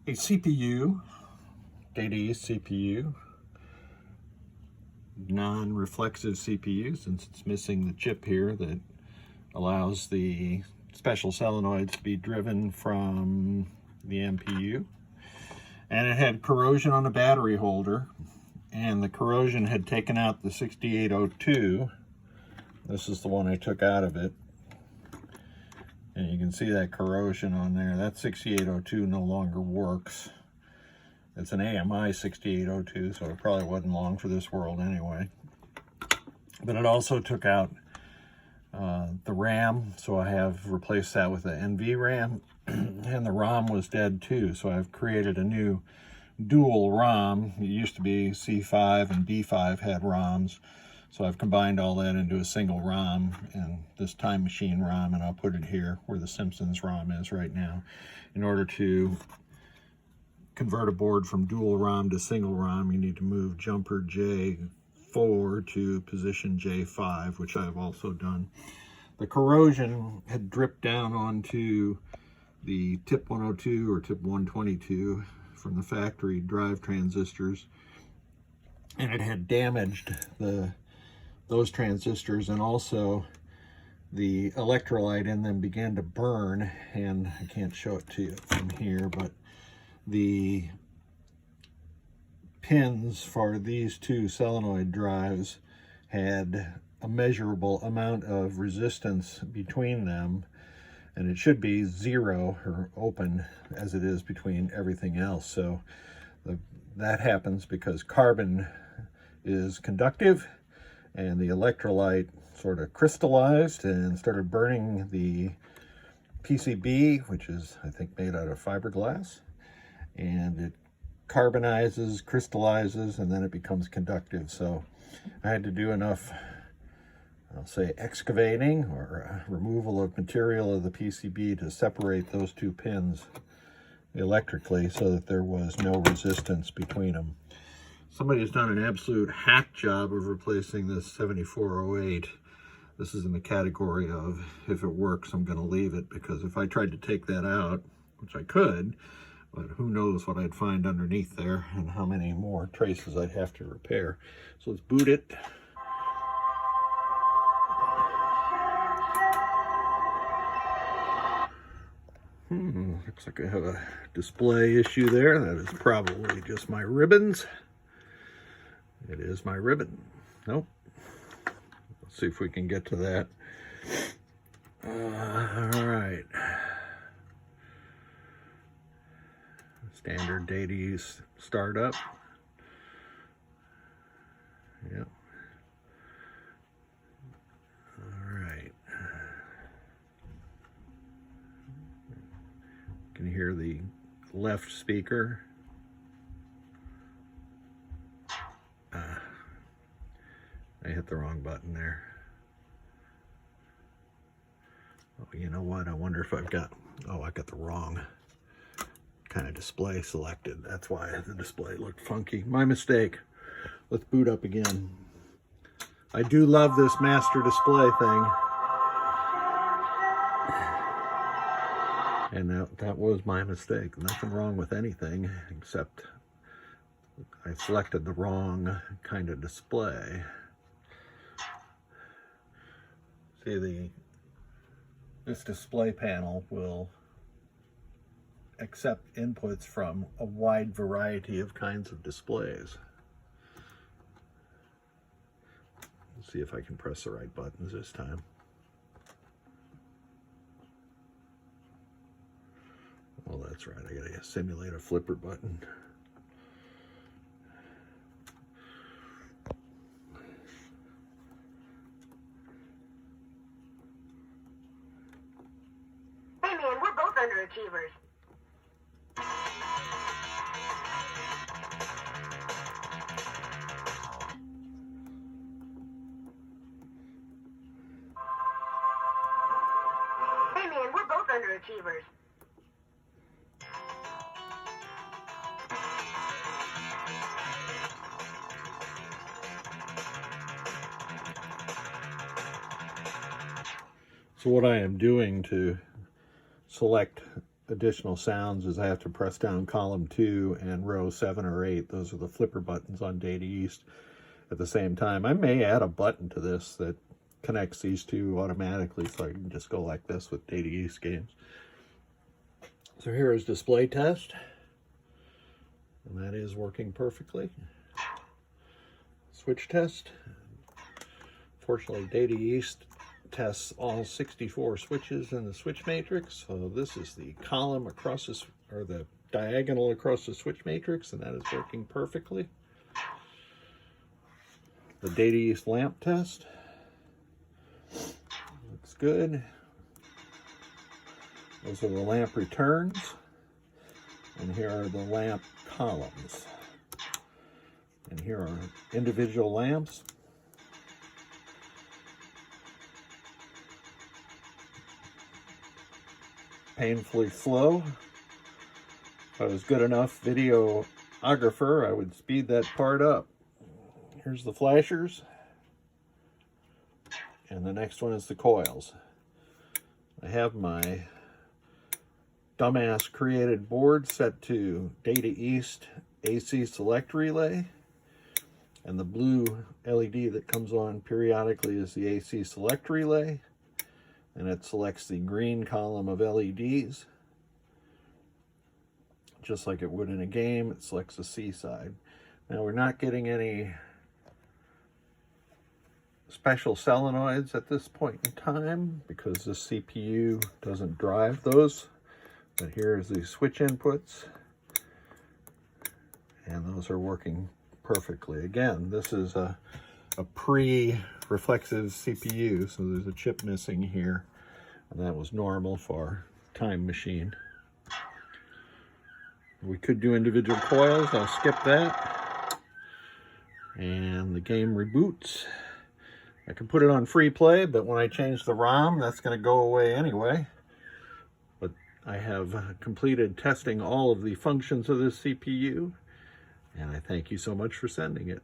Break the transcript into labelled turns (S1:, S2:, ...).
S1: a CPU, data east CPU, non-reflexive CPU, since it's missing the chip here that allows the special solenoids to be driven from the MPU. And it had corrosion on the battery holder, and the corrosion had taken out the 6802. This is the one I took out of it. And you can see that corrosion on there. That 6802 no longer works. It's an AMI 6802, so it probably wasn't long for this world anyway. But it also took out the RAM, so I have replaced that with an NV RAM. And the ROM was dead too, so I've created a new dual ROM. It used to be C5 and D5 had ROMs, so I've combined all that into a single ROM, and this Time Machine ROM, and I'll put it here where the Simpsons ROM is right now. In order to convert a board from dual ROM to single ROM, you need to move jumper J4 to position J5, which I've also done. The corrosion had dripped down onto the tip 102 or tip 122 from the factory drive transistors, and it had damaged those transistors, and also the electrolyte in them began to burn. And I can't show it to you from here, but the pins for these two solenoid drives had a measurable amount of resistance between them, and it should be zero or open as it is between everything else. So that happens because carbon is conductive, and the electrolyte sort of crystallized and started burning the PCB, which is, I think, made out of fiberglass, and it carbonizes, crystallizes, and then it becomes conductive. So I had to do enough, I'll say, excavating or removal of material of the PCB to separate those two pins electrically so that there was no resistance between them. Somebody's done an absolute hack job of replacing this 7408. This is in the category of, if it works, I'm going to leave it, because if I tried to take that out, which I could, but who knows what I'd find underneath there and how many more traces I'd have to repair. So let's boot it. Looks like I have a display issue there. That is probably just my ribbons. It is my ribbon. Nope. Let's see if we can get to that. All right. Standard data use startup. Yep. All right. Can you hear the left speaker? I hit the wrong button there. Oh, you know what? I wonder if I've got, I got the wrong kind of display selected. That's why the display looked funky. My mistake. Let's boot up again. I do love this master display thing. And that was my mistake. Nothing wrong with anything, except I selected the wrong kind of display. See, this display panel will accept inputs from a wide variety of kinds of displays. Let's see if I can press the right buttons this time. Well, that's right, I gotta simulate a flipper button.
S2: Hey man, we're both underachievers. Hey man, we're both underachievers.
S1: So what I am doing to select additional sounds is I have to press down column 2 and row 7 or 8. Those are the flipper buttons on Data East at the same time. I may add a button to this that connects these two automatically, so I can just go like this with Data East games. So here is display test, and that is working perfectly. Switch test. Fortunately, Data East tests all 64 switches in the switch matrix. So this is the column across this, or the diagonal across the switch matrix, and that is working perfectly. The Data East lamp test. Looks good. Those are the lamp returns. And here are the lamp columns. And here are individual lamps. Painfully slow. If I was good enough videographer, I would speed that part up. Here's the flashers. And the next one is the coils. I have my dumbass created board set to Data East AC select relay. And the blue LED that comes on periodically is the AC select relay. And it selects the green column of LEDs. Just like it would in a game, it selects the C side. Now we're not getting any special solenoids at this point in time because the CPU doesn't drive those. But here is the switch inputs. And those are working perfectly. Again, this is a pre-reflexive CPU, so there's a chip missing here, and that was normal for Time Machine. We could do individual coils. I'll skip that. And the game reboots. I can put it on free play, but when I change the ROM, that's going to go away anyway. But I have completed testing all of the functions of this CPU, and I thank you so much for sending it.